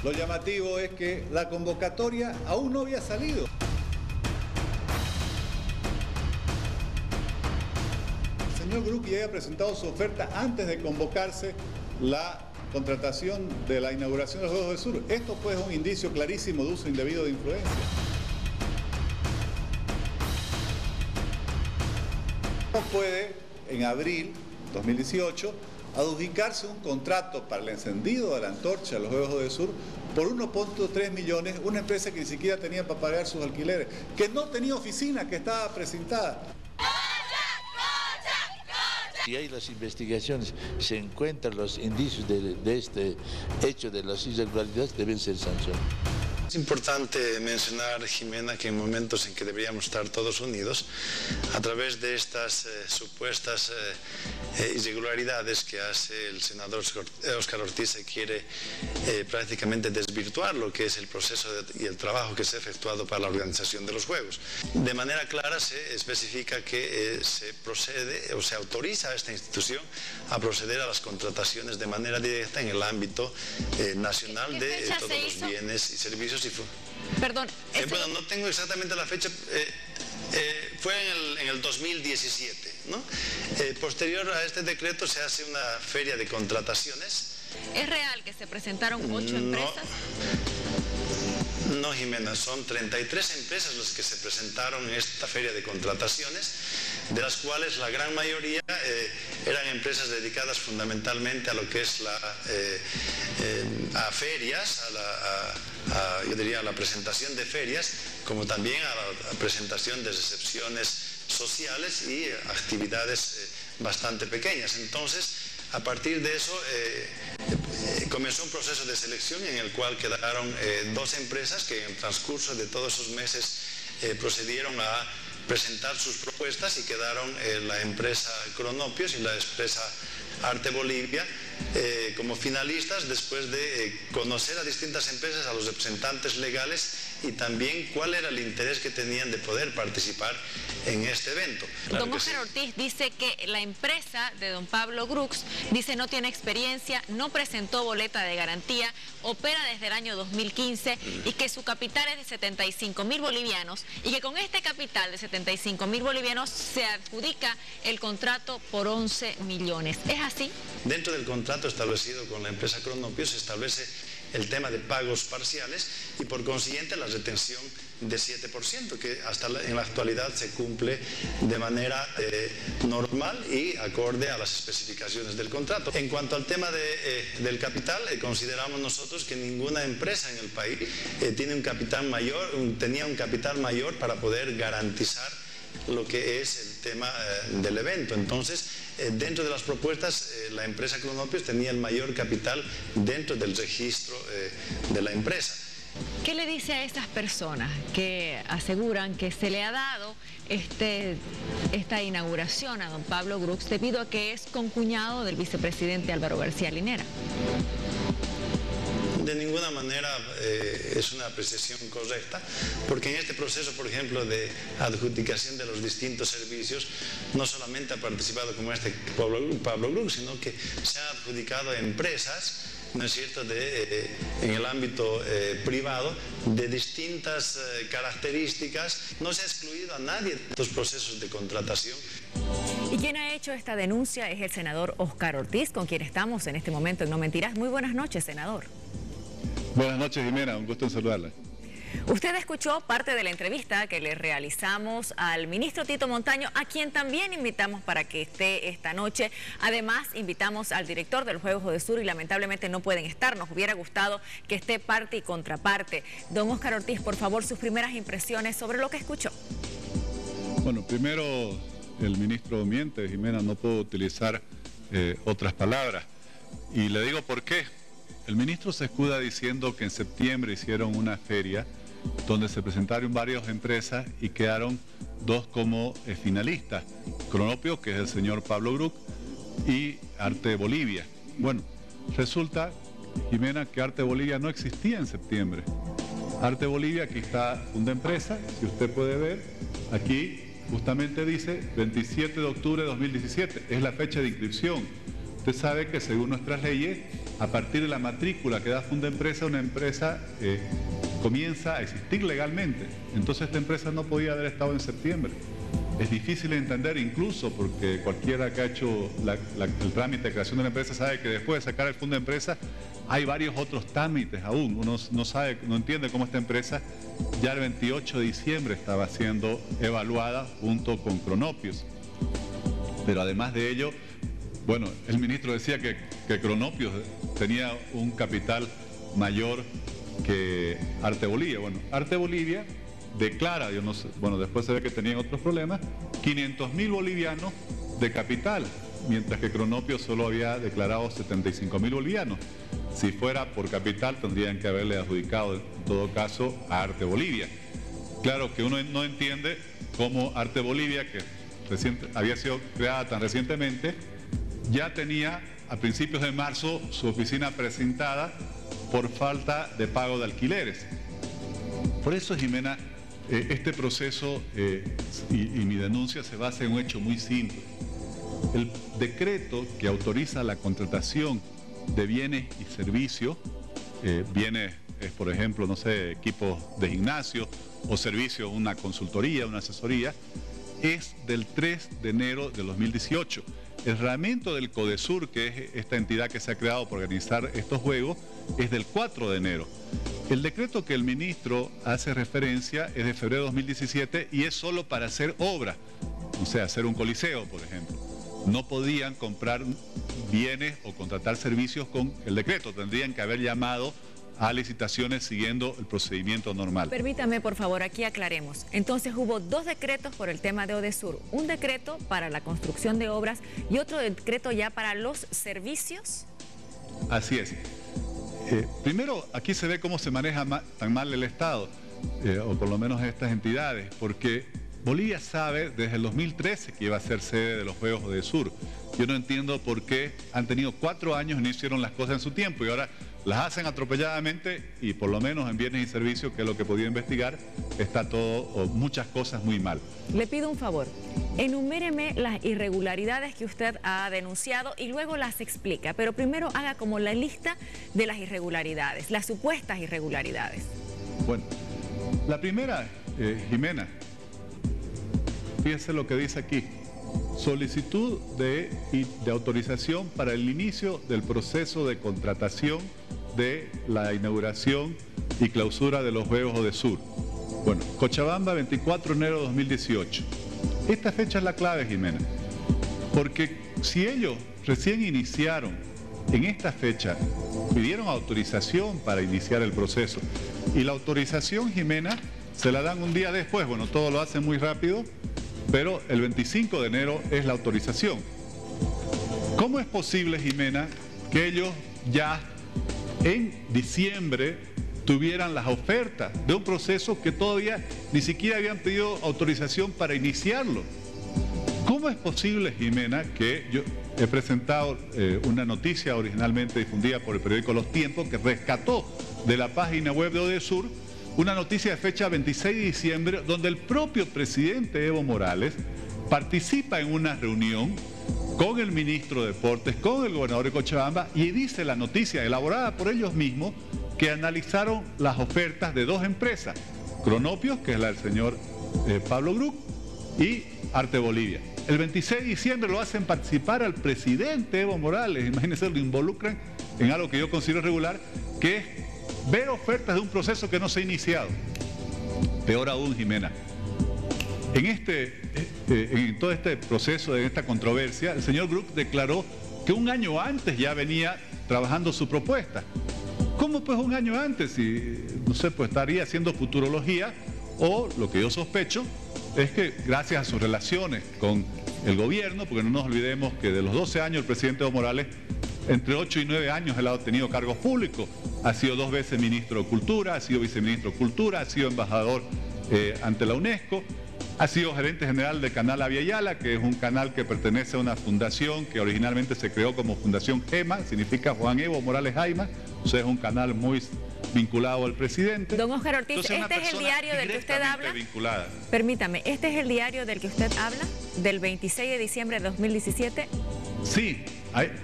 Lo llamativo es que la convocatoria aún no había salido. El señor Gruc ya había presentado su oferta antes de convocarse la contratación de la inauguración de los Juegos del Sur. Esto pues es un indicio clarísimo de uso indebido de influencia. No puede, en abril 2018, adjudicarse un contrato para el encendido de la antorcha de los Juegos del Sur por 1.3 millones, una empresa que ni siquiera tenía para pagar sus alquileres, que no tenía oficina, que estaba precintada. Si hay las investigaciones, se encuentran los indicios de este hecho de las irregularidades, deben ser sancionados. Es importante mencionar, Jimena, que en momentos en que deberíamos estar todos unidos, a través de estas supuestas irregularidades que hace el senador Óscar Ortiz, se quiere prácticamente desvirtuar lo que es el proceso y el trabajo que se ha efectuado para la organización de los Juegos. De manera clara se especifica que se procede o se autoriza a esta institución a proceder a las contrataciones de manera directa en el ámbito nacional de todos los bienes y servicios. Perdón. Bueno, no tengo exactamente la fecha, fue en el 2017, ¿no? Posterior a este decreto se hace una feria de contrataciones. ¿Es real que se presentaron 8 empresas? No, Jimena, son 33 empresas las que se presentaron en esta feria de contrataciones, de las cuales la gran mayoría eran empresas dedicadas fundamentalmente a lo que es a ferias, yo diría a la presentación de ferias, como también a la presentación de recepciones sociales y actividades bastante pequeñas. Entonces, a partir de eso comenzó un proceso de selección en el cual quedaron 2 empresas que en el transcurso de todos esos meses procedieron a presentar sus propuestas y quedaron la empresa Cronopios y la empresa Arte Bolivia como finalistas, después de conocer a distintas empresas, a los representantes legales y también cuál era el interés que tenían de poder participar en este evento. Claro, don Óscar Ortiz dice que la empresa de don Pablo Grux dice no tiene experiencia, no presentó boleta de garantía, opera desde el año 2015 y que su capital es de 75.000 bolivianos y que con este capital de 75.000 bolivianos se adjudica el contrato por 11 millones. ¿Es así? Dentro del contrato establecido con la empresa Cronopios se establece el tema de pagos parciales y por consiguiente la retención de 7%, que hasta en la actualidad se cumple de manera normal y acorde a las especificaciones del contrato. En cuanto al tema del capital, consideramos nosotros que ninguna empresa en el país tenía un capital mayor para poder garantizar lo que es el tema del evento. Entonces, dentro de las propuestas, la empresa Cronopios tenía el mayor capital dentro del registro de la empresa. ¿Qué le dice a esas personas que aseguran que se le ha dado esta inauguración a don Pablo Grux debido a que es concuñado del vicepresidente Álvaro García Linera? De ninguna manera es una apreciación correcta, porque en este proceso, por ejemplo, de adjudicación de los distintos servicios, no solamente ha participado como Pablo Grux, sino que se han adjudicado empresas, ¿no es cierto?, en el ámbito privado, de distintas características. No se ha excluido a nadie de estos procesos de contratación. Y quien ha hecho esta denuncia es el senador Óscar Ortiz, con quien estamos en este momento en No Mentirás. Muy buenas noches, senador. Buenas noches, Jimena, un gusto en saludarla. Usted escuchó parte de la entrevista que le realizamos al ministro Tito Montaño, a quien también invitamos para que esté esta noche. Además, invitamos al director del Juegos del Sur y lamentablemente no pueden estar. Nos hubiera gustado que esté parte y contraparte. Don Óscar Ortiz, por favor, sus primeras impresiones sobre lo que escuchó. Bueno, primero, el ministro miente, Jimena, no puedo utilizar otras palabras. Y le digo por qué. El ministro se escuda diciendo que en septiembre hicieron una feria donde se presentaron varias empresas y quedaron 2 como finalistas. Cronopio, que es el señor Pablo Grux, y Arte Bolivia. Bueno, resulta, Jimena, que Arte Bolivia no existía en septiembre. Arte Bolivia, aquí está una empresa, si usted puede ver, aquí justamente dice 27 de octubre de 2017, es la fecha de inscripción. Usted sabe que según nuestras leyes, a partir de la matrícula que da Fundempresa, una empresa comienza a existir legalmente. Entonces esta empresa no podía haber estado en septiembre. Es difícil de entender incluso porque cualquiera que ha hecho el trámite de creación de una empresa sabe que después de sacar el fondo de empresa hay varios otros trámites aún. Uno no entiende cómo esta empresa ya el 28 de diciembre estaba siendo evaluada junto con Cronopios. Pero además de ello, bueno, el ministro decía que Cronopios tenía un capital mayor que Arte Bolivia. Bueno, Arte Bolivia declara, yo no sé, bueno, después se ve que tenían otros problemas, 500.000 bolivianos de capital, mientras que Cronopios solo había declarado 75.000 bolivianos. Si fuera por capital, tendrían que haberle adjudicado, en todo caso, a Arte Bolivia. Claro que uno no entiende cómo Arte Bolivia, que había sido creada tan recientemente, ya tenía a principios de marzo su oficina presentada por falta de pago de alquileres. Por eso, Jimena, este proceso y mi denuncia se basa en un hecho muy simple. El decreto que autoriza la contratación de bienes y servicios, bienes, por ejemplo, no sé, equipos de gimnasio o servicios, una consultoría, una asesoría, es del 3 de enero de 2018. El reglamento del CODESUR, que es esta entidad que se ha creado para organizar estos juegos, es del 4 de enero. El decreto que el ministro hace referencia es de febrero de 2017 y es solo para hacer obra, o sea, hacer un coliseo, por ejemplo. No podían comprar bienes o contratar servicios con el decreto, tendrían que haber llamado a licitaciones siguiendo el procedimiento normal. Permítame, por favor, aquí aclaremos. Entonces hubo dos decretos por el tema de Odesur, un decreto para la construcción de obras y otro decreto ya para los servicios. Así es. Primero, aquí se ve cómo se maneja tan mal el Estado, o por lo menos estas entidades, porque Bolivia sabe desde el 2013 que iba a ser sede de los Juegos Odesur. Yo no entiendo por qué han tenido 4 años y no hicieron las cosas en su tiempo y ahora las hacen atropelladamente y por lo menos en bienes y servicios, que es lo que he podido investigar, está todo o muchas cosas muy mal. Le pido un favor, enuméreme las irregularidades que usted ha denunciado y luego las explica, pero primero haga como la lista de las irregularidades, las supuestas irregularidades. Bueno, la primera, Jimena, fíjese lo que dice aquí. Solicitud de autorización para el inicio del proceso de contratación de la inauguración y clausura de los Juegos Odesur. Bueno, Cochabamba, 24 de enero de 2018. Esta fecha es la clave, Jimena, porque si ellos recién iniciaron en esta fecha, pidieron autorización para iniciar el proceso y la autorización, Jimena, se la dan un día después. Bueno, todo lo hacen muy rápido, pero el 25 de enero es la autorización. ¿Cómo es posible, Jimena, que ellos ya en diciembre tuvieran las ofertas de un proceso que todavía ni siquiera habían pedido autorización para iniciarlo? ¿Cómo es posible, Jimena, que yo he presentado una noticia originalmente difundida por el periódico Los Tiempos que rescató de la página web de Odesur una noticia de fecha 26 de diciembre donde el propio presidente Evo Morales participa en una reunión con el ministro de Deportes, con el gobernador de Cochabamba y dice la noticia elaborada por ellos mismos que analizaron las ofertas de dos empresas, Cronopios, que es la del señor Pablo Gruc, y Arte Bolivia. El 26 de diciembre lo hacen participar al presidente Evo Morales, imagínense, lo involucran en algo que yo considero irregular, que es ver ofertas de un proceso que no se ha iniciado. Peor aún, Jimena, en todo este proceso, en esta controversia, el señor Gruc declaró que un año antes ya venía trabajando su propuesta. ¿Cómo pues un año antes? Si, no sé, pues estaría haciendo futurología, o lo que yo sospecho es que gracias a sus relaciones con el gobierno, porque no nos olvidemos que de los 12 años el presidente Evo Morales, entre 8 y 9 años él ha tenido cargos públicos, ha sido 2 veces ministro de Cultura, ha sido viceministro de Cultura, ha sido embajador ante la UNESCO, ha sido gerente general del canal Aviala, que es un canal que pertenece a una fundación que originalmente se creó como Fundación GEMA, significa Juan Evo Morales Jaima, o sea, es un canal muy vinculado al presidente. Don Óscar Ortiz, entonces, ¿este es el diario del que usted habla? Vinculada. Permítame, ¿este es el diario del que usted habla? ¿Del 26 de diciembre de 2017? Sí,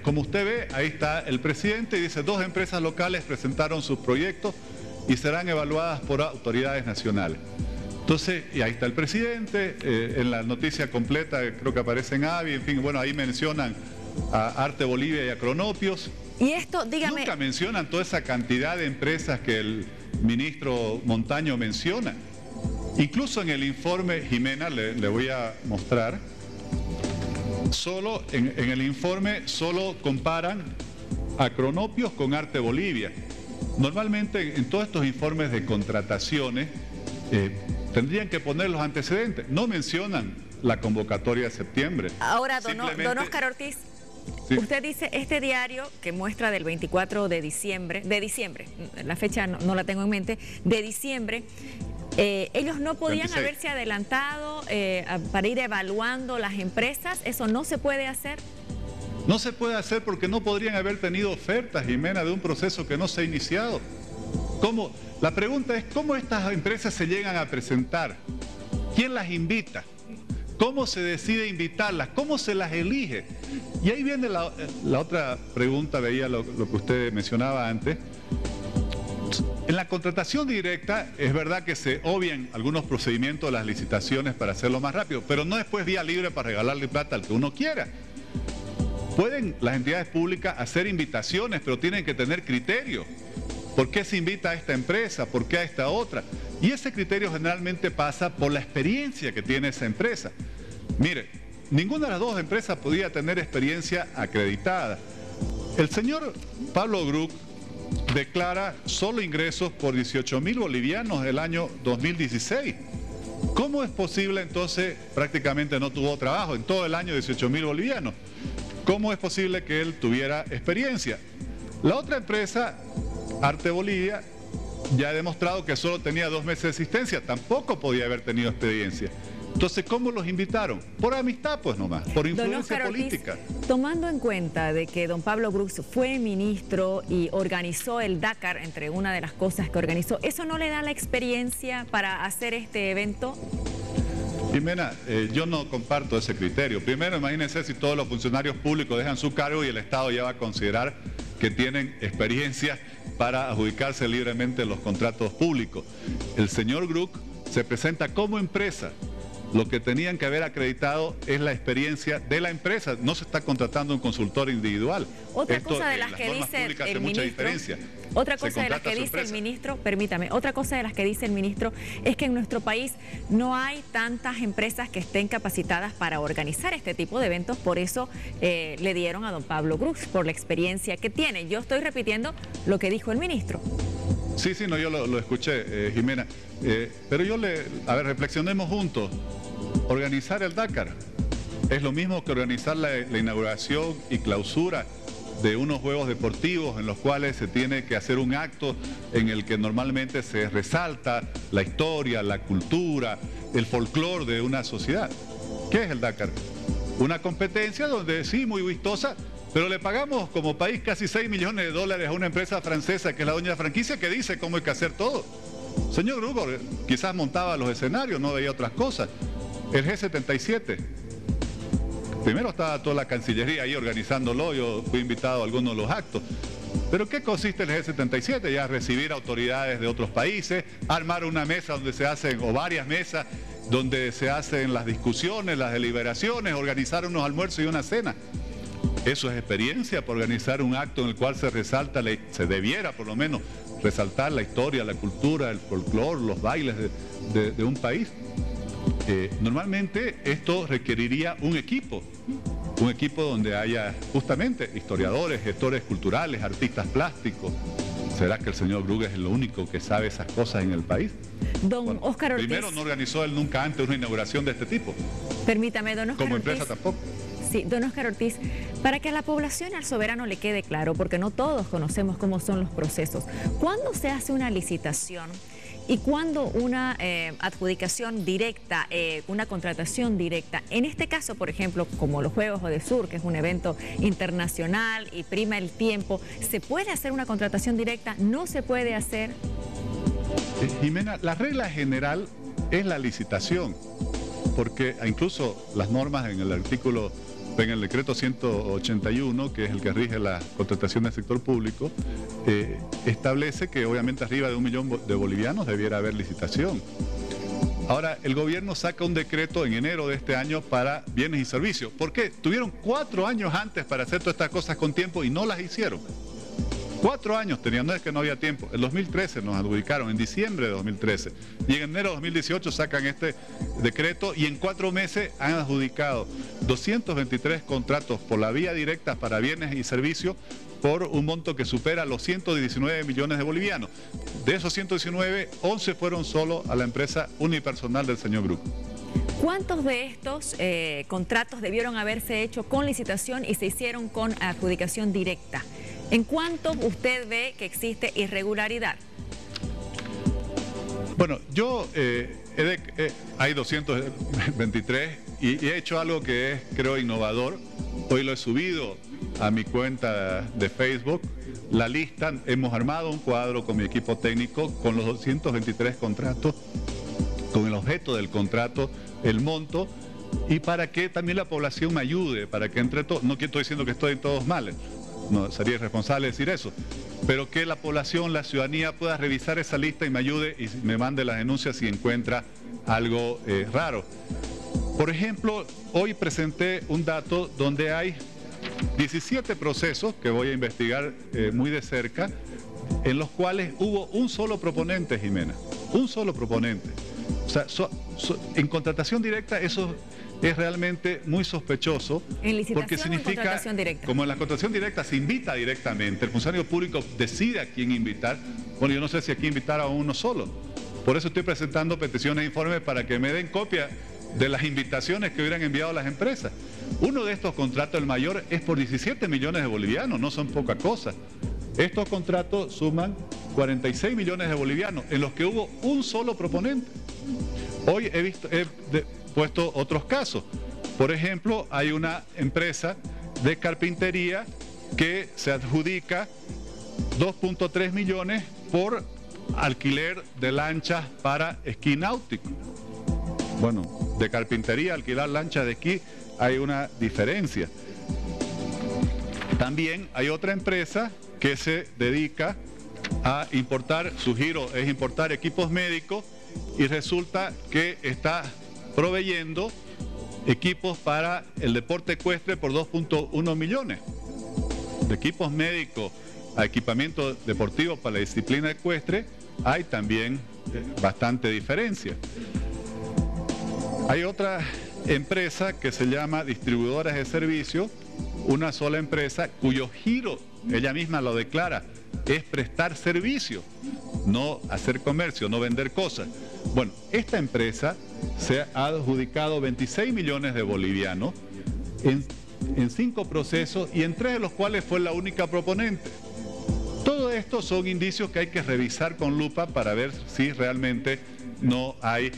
como usted ve, ahí está el presidente y dice 2 empresas locales presentaron sus proyectos y serán evaluadas por autoridades nacionales. Entonces, y ahí está el presidente, en la noticia completa creo que aparece en AVI, en fin, bueno, ahí mencionan a Arte Bolivia y a Cronopios. Y esto, dígame... Nunca mencionan toda esa cantidad de empresas que el ministro Montaño menciona. Incluso en el informe, Jimena, le voy a mostrar, solo en el informe solo comparan a Cronopios con Arte Bolivia. Normalmente en todos estos informes de contrataciones tendrían que poner los antecedentes. No mencionan la convocatoria de septiembre. Ahora, don Óscar Ortiz, sí. Usted dice, este diario que muestra del 24 de diciembre, la fecha no la tengo en mente, de diciembre, ellos no podían 26. haberse adelantado para ir evaluando las empresas. ¿Eso no se puede hacer? No se puede hacer porque no podrían haber tenido ofertas, Jimena, de un proceso que no se ha iniciado. ¿Cómo? La pregunta es, ¿cómo estas empresas se llegan a presentar? ¿Quién las invita? ¿Cómo se decide invitarlas? ¿Cómo se las elige? Y ahí viene la otra pregunta, veía lo que usted mencionaba antes. En la contratación directa es verdad que se obvian algunos procedimientos de las licitaciones para hacerlo más rápido, pero no después vía libre para regalarle plata al que uno quiera. Pueden las entidades públicas hacer invitaciones, pero tienen que tener criterio. ¿Por qué se invita a esta empresa? ¿Por qué a esta otra? Y ese criterio generalmente pasa por la experiencia que tiene esa empresa. Mire, ninguna de las 2 empresas podía tener experiencia acreditada. El señor Pablo Gruc declara solo ingresos por 18.000 bolivianos el año 2016. ¿Cómo es posible entonces? Prácticamente no tuvo trabajo en todo el año, 18.000 bolivianos. ¿Cómo es posible que él tuviera experiencia? La otra empresa, Arte Bolivia, ya ha demostrado que solo tenía 2 meses de existencia, tampoco podía haber tenido experiencia. Entonces, ¿cómo los invitaron? Por amistad, pues nomás, por influencia política. Ortiz, tomando en cuenta de que don Pablo Gruc fue ministro y organizó el Dakar, entre una de las cosas que organizó, ¿eso no le da la experiencia para hacer este evento? Jimena, yo no comparto ese criterio. Primero, imagínense si todos los funcionarios públicos dejan su cargo y el Estado ya va a considerar que tienen experiencia para adjudicarse libremente los contratos públicos. El señor Gruc se presenta como empresa. Lo que tenían que haber acreditado es la experiencia de la empresa. No se está contratando un consultor individual. Otra cosa de las que dice el ministro, otra cosa de las que dice el ministro, permítame, otra cosa de las que dice el ministro es que en nuestro país no hay tantas empresas que estén capacitadas para organizar este tipo de eventos, por eso le dieron a don Pablo Gruc, por la experiencia que tiene. Yo estoy repitiendo lo que dijo el ministro. Sí, no, yo lo escuché, Jimena. Pero a ver, reflexionemos juntos. Organizar el Dakar es lo mismo que organizar la inauguración y clausura de unos juegos deportivos en los cuales se tiene que hacer un acto en el que normalmente se resalta la historia, la cultura, el folclore de una sociedad. ¿Qué es el Dakar? Una competencia donde sí, muy vistosa, pero le pagamos como país casi 6 millones de dólares a una empresa francesa que es la dueña de franquicia que dice cómo hay que hacer todo. Señor Gruc quizás montaba los escenarios, no veía otras cosas. El G77, primero estaba toda la Cancillería ahí organizándolo, yo fui invitado a algunos de los actos. ¿Pero qué consiste el G77? Ya recibir autoridades de otros países, armar una mesa donde se hacen, o varias mesas, donde se hacen las discusiones, las deliberaciones, organizar unos almuerzos y una cena. Eso es experiencia por organizar un acto en el cual se resalta, se debiera por lo menos resaltar la historia, la cultura, el folclore, los bailes de un país. Normalmente esto requeriría un equipo donde haya justamente historiadores, gestores culturales, artistas plásticos. ¿Será que el señor Gruc es el único que sabe esas cosas en el país? Don Óscar Ortiz. Primero, no organizó él nunca antes una inauguración de este tipo. Permítame, don Óscar Como Ortiz. Empresa tampoco. Sí, don Óscar Ortiz, para que a la población y al soberano le quede claro, porque no todos conocemos cómo son los procesos, ¿cuándo se hace una licitación y cuándo una adjudicación directa, una contratación directa? En este caso, por ejemplo, como los Juegos Odesur, que es un evento internacional y prima el tiempo, ¿se puede hacer una contratación directa? ¿No se puede hacer? Jimena, la regla general es la licitación, porque incluso las normas en el artículo en el decreto 181, que es el que rige la contratación del sector público, establece que obviamente arriba de 1 millón de bolivianos debiera haber licitación. Ahora, el gobierno saca un decreto en enero de este año para bienes y servicios. ¿Por qué? Tuvieron 4 años antes para hacer todas estas cosas con tiempo y no las hicieron. 4 años tenían, no es que no había tiempo. En 2013 nos adjudicaron, en diciembre de 2013. Y en enero de 2018 sacan este decreto y en 4 meses han adjudicado 223 contratos por la vía directa para bienes y servicios por un monto que supera los 119 millones de bolivianos. De esos 119, 11 fueron solo a la empresa unipersonal del señor Grupo. ¿Cuántos de estos contratos debieron haberse hecho con licitación y se hicieron con adjudicación directa? ¿En cuánto usted ve que existe irregularidad? Bueno, yo hay 223 y he hecho algo que es, creo, innovador. Hoy lo he subido a mi cuenta de Facebook. La lista, hemos armado un cuadro con mi equipo técnico con los 223 contratos, con el objeto del contrato, el monto, y para que también la población me ayude, para que entre todos, no estoy diciendo que estoy todos mal, no sería irresponsable decir eso, pero que la población, la ciudadanía pueda revisar esa lista y me ayude y me mande las denuncias si encuentra algo raro. Por ejemplo, hoy presenté un dato donde hay 17 procesos que voy a investigar muy de cerca, en los cuales hubo un solo proponente, Jimena, un solo proponente. O sea, en contratación directa eso es realmente muy sospechoso. ¿En licitación porque significa, o en contratación directa? Como en la contratación directa se invita directamente, el funcionario público decide a quién invitar. Bueno, yo no sé si aquí invitar a uno solo. Por eso estoy presentando peticiones e informes para que me den copia de las invitaciones que hubieran enviado las empresas. Uno de estos contratos, el mayor, es por 17 millones de bolivianos, no son poca cosa. Estos contratos suman 46 millones de bolivianos, en los que hubo un solo proponente. Hoy he puesto otros casos. Por ejemplo, hay una empresa de carpintería que se adjudica 2.3 millones por alquiler de lanchas para esquí náutico. Bueno, de carpintería a alquilar lanchas de esquí hay una diferencia. También hay otra empresa que se dedica a importar, su giro es importar equipos médicos y resulta que está proveyendo equipos para el deporte ecuestre por 2.1 millones. De equipos médicos a equipamiento deportivo para la disciplina ecuestre hay también bastante diferencia. Hay otra empresa que se llama Distribuidoras de Servicios, una sola empresa cuyo giro, ella misma lo declara, es prestar servicio, no hacer comercio, no vender cosas. Bueno, esta empresa se ha adjudicado 26 millones de bolivianos en 5 procesos y en 3 de los cuales fue la única proponente. Todo esto son indicios que hay que revisar con lupa para ver si realmente no hay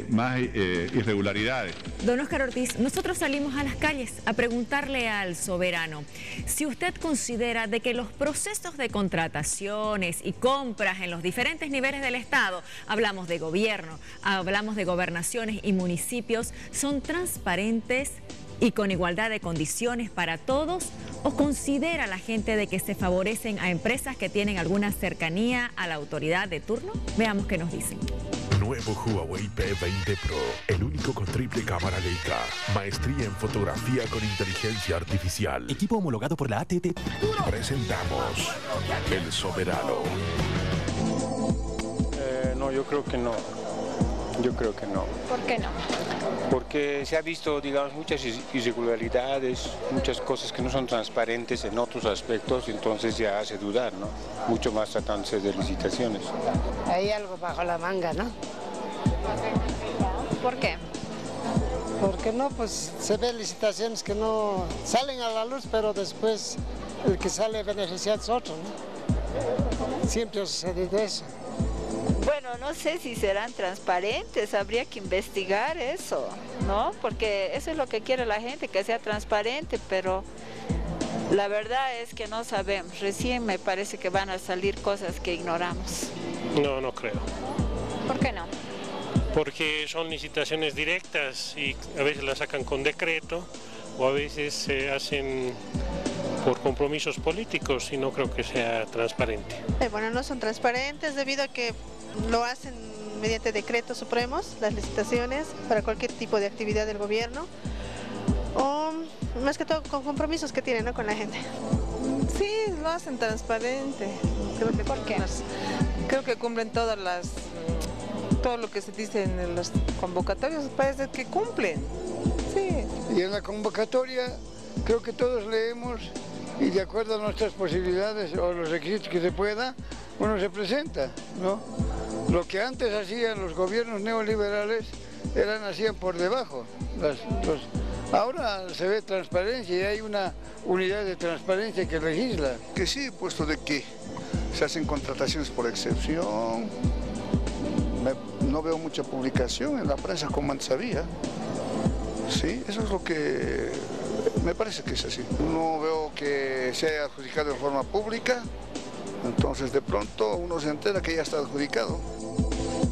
más irregularidades. Don Óscar Ortiz, nosotros salimos a las calles a preguntarle al soberano si usted considera de que los procesos de contrataciones y compras en los diferentes niveles del Estado, hablamos de gobierno, hablamos de gobernaciones y municipios, son transparentes y con igualdad de condiciones para todos, o considera la gente de que se favorecen a empresas que tienen alguna cercanía a la autoridad de turno. Veamos qué nos dicen. Nuevo Huawei P20 Pro, el único con triple cámara Leica, maestría en fotografía con inteligencia artificial. Equipo homologado por la ATT. Presentamos El Soberano. No, yo creo que no. Yo creo que no. ¿Por qué no? Porque se ha visto, digamos, muchas irregularidades, muchas cosas que no son transparentes en otros aspectos, entonces ya hace dudar, ¿no? Mucho más tratándose de licitaciones. Hay algo bajo la manga, ¿no? ¿Por qué? Porque no, pues se ven licitaciones que no salen a la luz, pero después el que sale beneficiado es otro, ¿no? Siempre sucede eso. Bueno, no sé si serán transparentes, habría que investigar eso, ¿no? Porque eso es lo que quiere la gente, que sea transparente, pero la verdad es que no sabemos. Recién me parece que van a salir cosas que ignoramos. No, no creo. ¿Por qué no? Porque son licitaciones directas y a veces las sacan con decreto, o a veces se hacen por compromisos políticos y no creo que sea transparente. Bueno, no son transparentes debido a que lo hacen mediante decretos supremos, las licitaciones para cualquier tipo de actividad del gobierno, o más que todo con compromisos que tienen, ¿no?, con la gente. Sí, lo hacen transparente. ¿Por qué? Creo que cumplen todo lo que se dice en las convocatorias, parece que cumplen. Sí. Y en la convocatoria creo que todos leemos y de acuerdo a nuestras posibilidades o los requisitos que se pueda, uno se presenta, ¿no? Lo que antes hacían los gobiernos neoliberales hacían por debajo. Ahora se ve transparencia y hay una unidad de transparencia que legisla. Que sí, puesto de que se hacen contrataciones por excepción. No veo mucha publicación en la prensa como antes había. Sí, eso es lo que me parece que es así. No veo que se haya adjudicado en forma pública, entonces de pronto uno se entera que ya está adjudicado.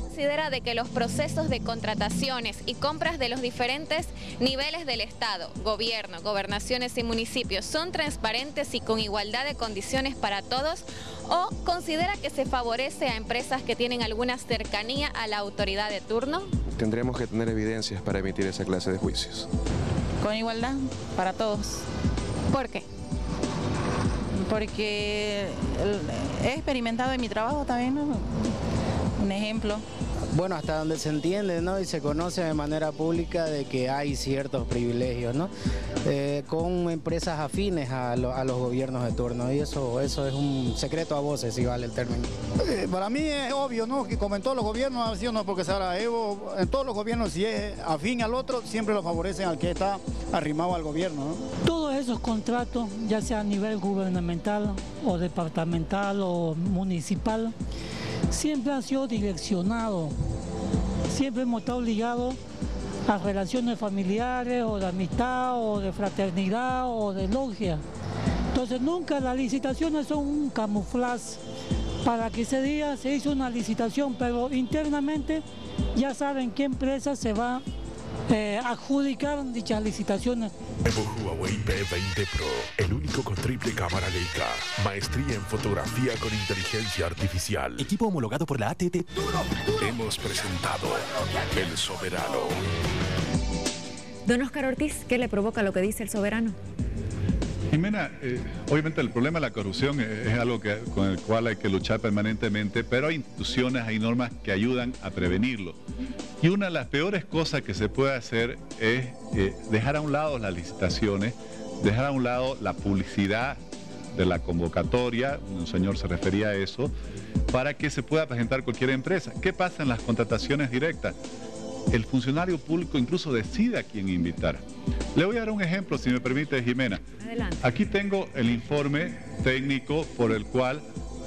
Considera de que los procesos de contrataciones y compras de los diferentes niveles del Estado, gobierno, gobernaciones y municipios son transparentes y con igualdad de condiciones para todos, o considera que se favorece a empresas que tienen alguna cercanía a la autoridad de turno. Tendremos que tener evidencias para emitir esa clase de juicios. Con igualdad para todos. ¿Por qué? Porque he experimentado en mi trabajo también, ¿no? Un ejemplo. Bueno, hasta donde se entiende, ¿no?, y se conoce de manera pública de que hay ciertos privilegios, ¿no?, con empresas afines a los gobiernos de turno, y eso es un secreto a voces, si vale el término. Para mí es obvio, ¿no?, que como en todos los gobiernos, así o no, porque Sarajevo, en todos los gobiernos, si es afín al otro, siempre lo favorecen al que está arrimado al gobierno, ¿no? Todos esos contratos, ya sea a nivel gubernamental o departamental o municipal, siempre han sido direccionados, siempre hemos estado ligados a relaciones familiares o de amistad o de fraternidad o de logia. Entonces nunca las licitaciones son un camuflaje para que ese día se hizo una licitación, pero internamente ya saben qué empresa se va a adjudicar dichas licitaciones. Nuevo Huawei P20 Pro, el único con triple cámara Leica, maestría en fotografía con inteligencia artificial. Equipo homologado por la ATT. Hemos presentado El Soberano. Don Oscar Ortiz, ¿qué le provoca lo que dice el soberano? Jimena, obviamente el problema de la corrupción es algo con el cual hay que luchar permanentemente, pero hay instituciones, hay normas que ayudan a prevenirlo. Y una de las peores cosas que se puede hacer es dejar a un lado las licitaciones, dejar a un lado la publicidad de la convocatoria, un señor se refería a eso, para que se pueda presentar cualquier empresa. ¿Qué pasa en las contrataciones directas? El funcionario público incluso decide a quién invitar. Le voy a dar un ejemplo, si me permite, Jimena. Adelante. Aquí tengo el informe técnico por el cual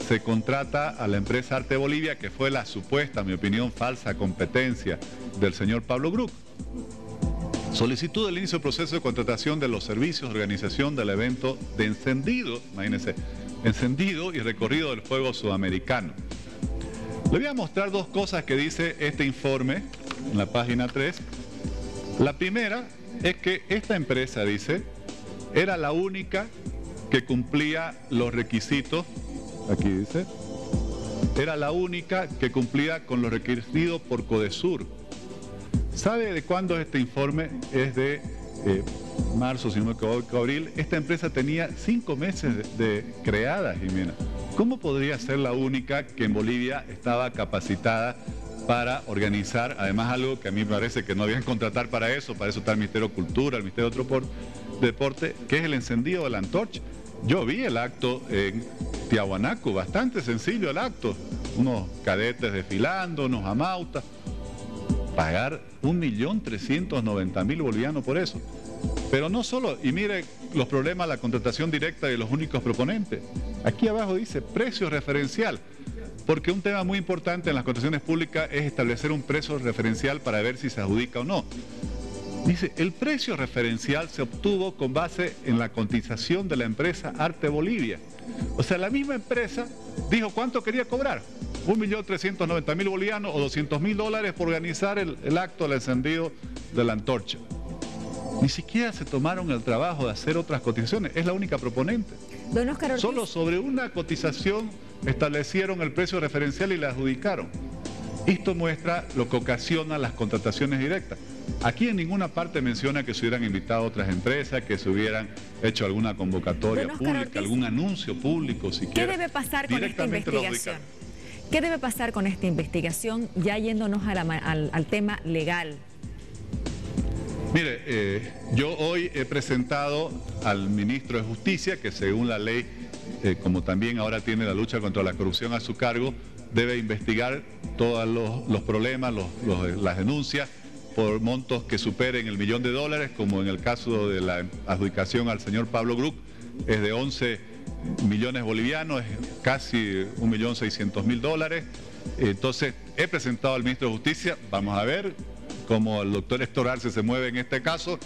se contrata a la empresa Arte Bolivia, que fue la supuesta, en mi opinión, falsa competencia del señor Pablo Gruc. Solicitud del inicio del proceso de contratación de los servicios de organización del evento de encendido, imagínense, encendido y recorrido del fuego sudamericano. Le voy a mostrar dos cosas que dice este informe en la página 3. La primera es que esta empresa, dice, era la única que cumplía los requisitos, aquí dice, era la única que cumplía con los requeridos por Codesur. ¿Sabe de cuándo es este informe? Es de marzo, si no me equivoco, abril. Esta empresa tenía 5 meses de creada, Jimena. ¿Cómo podría ser la única que en Bolivia estaba capacitada para organizar, además algo que a mí me parece que no habían contratar para eso está el Ministerio de Cultura, el Ministerio de Deporte, que es el encendido de la antorcha? Yo vi el acto en Tiahuanaco, bastante sencillo el acto, unos cadetes desfilando, unos amautas, pagar 1.390.000 bolivianos por eso. Pero no solo, y mire los problemas de la contratación directa de los únicos proponentes. Aquí abajo dice precio referencial, porque un tema muy importante en las contrataciones públicas es establecer un precio referencial para ver si se adjudica o no. Dice, el precio referencial se obtuvo con base en la cotización de la empresa Arte Bolivia. O sea, la misma empresa dijo cuánto quería cobrar, 1.390.000 bolivianos o $200.000 por organizar el acto del encendido de la antorcha. Ni siquiera se tomaron el trabajo de hacer otras cotizaciones, es la única proponente. Don Óscar Ortiz. Solo sobre una cotización establecieron el precio referencial y la adjudicaron. Esto muestra lo que ocasiona las contrataciones directas. Aquí en ninguna parte menciona que se hubieran invitado a otras empresas, que se hubieran hecho alguna convocatoria pública, Ortiz, algún anuncio público siquiera. ¿Qué debe pasar con esta investigación? ¿Qué debe pasar con esta investigación, ya yéndonos al tema legal? Mire, yo hoy he presentado al ministro de Justicia, que según la ley, como también ahora tiene la lucha contra la corrupción a su cargo, debe investigar todos los problemas, las denuncias por montos que superen el $1.000.000, como en el caso de la adjudicación al señor Pablo Gruc, es de 11 millones bolivianos, es casi $1.600.000. Entonces, he presentado al ministro de Justicia, vamos a ver cómo el doctor Héctor Arce se mueve en este caso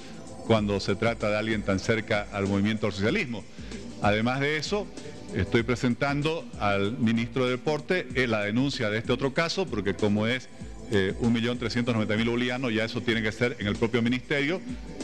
cuando se trata de alguien tan cerca al movimiento del socialismo. Además de eso, estoy presentando al ministro de Deporte la denuncia de este otro caso, porque como es 1.390.000 bolivianos, ya eso tiene que ser en el propio ministerio.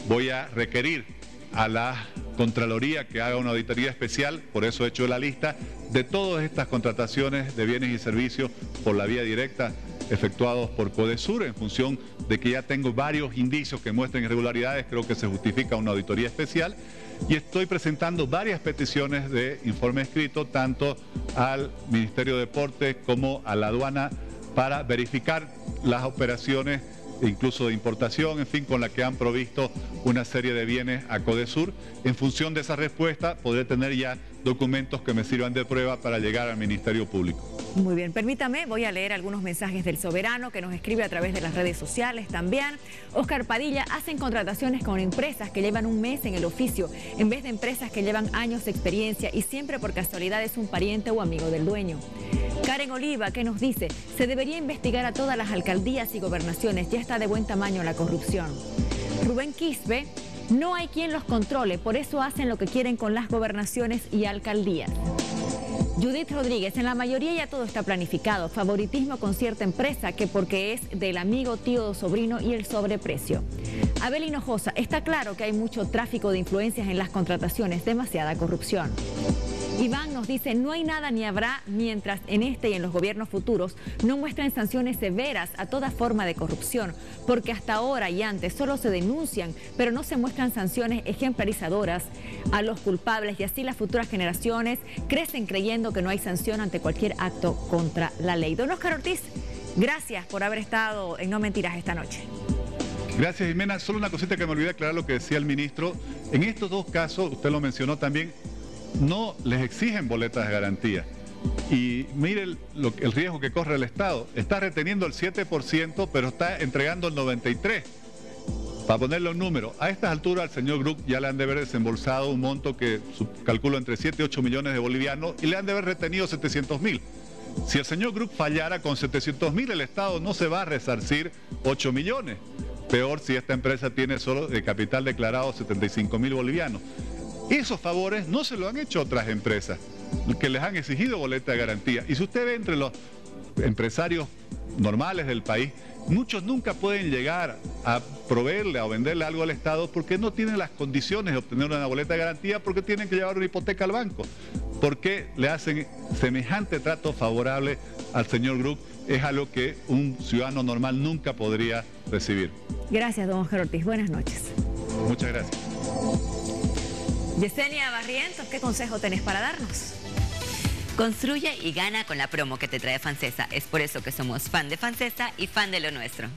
Voy a requerir a la Contraloría que haga una auditoría especial, por eso he hecho la lista de todas estas contrataciones de bienes y servicios por la vía directa efectuados por Codesur, en función de que ya tengo varios indicios que muestren irregularidades. Creo que se justifica una auditoría especial. Y estoy presentando varias peticiones de informe escrito, tanto al Ministerio de Deportes como a la aduana, para verificar las operaciones, incluso de importación, en fin, con la que han provisto una serie de bienes a Codesur. En función de esa respuesta, podré tener ya documentos que me sirvan de prueba para llegar al Ministerio Público. Muy bien, permítame, voy a leer algunos mensajes del Soberano que nos escribe a través de las redes sociales también. Óscar Padilla: hacen contrataciones con empresas que llevan un mes en el oficio, en vez de empresas que llevan años de experiencia y siempre por casualidad es un pariente o amigo del dueño. Karen Oliva, que nos dice: se debería investigar a todas las alcaldías y gobernaciones, ya está de buen tamaño la corrupción. Rubén Quispe: no hay quien los controle, por eso hacen lo que quieren con las gobernaciones y alcaldías. Judith Rodríguez: en la mayoría ya todo está planificado, favoritismo con cierta empresa que porque es del amigo, tío o sobrino y el sobreprecio. Abel Hinojosa: está claro que hay mucho tráfico de influencias en las contrataciones, demasiada corrupción. Iván nos dice: no hay nada ni habrá mientras en este y en los gobiernos futuros no muestren sanciones severas a toda forma de corrupción, porque hasta ahora y antes solo se denuncian, pero no se muestran sanciones ejemplarizadoras a los culpables, y así las futuras generaciones crecen creyendo que no hay sanción ante cualquier acto contra la ley. Don Óscar Ortiz, gracias por haber estado en No Mentiras esta noche. Gracias, Jimena. Solo una cosita que me olvidé aclarar lo que decía el ministro. En estos dos casos, usted lo mencionó también, no les exigen boletas de garantía. Y mire el riesgo que corre el Estado. Está reteniendo el 7%, pero está entregando el 93%. Para ponerle un número, a estas alturas al señor Gruc ya le han de haber desembolsado un monto que calculo entre 7 y 8 millones de bolivianos, y le han de haber retenido 700.000. Si el señor Gruc fallara con 700.000, el Estado no se va a resarcir 8 millones. Peor si esta empresa tiene solo de capital declarado 75.000 bolivianos. Esos favores no se lo han hecho otras empresas que les han exigido boleta de garantía. Y si usted ve entre los empresarios normales del país, muchos nunca pueden llegar a proveerle o venderle algo al Estado porque no tienen las condiciones de obtener una boleta de garantía, porque tienen que llevar una hipoteca al banco. ¿Por qué le hacen semejante trato favorable al señor Gruc? Es algo que un ciudadano normal nunca podría recibir. Gracias, don Óscar Ortiz. Buenas noches. Muchas gracias. Yesenia Barrientos, ¿qué consejo tenés para darnos? Construye y gana con la promo que te trae Fancesa. Es por eso que somos fan de Fancesa y fan de lo nuestro.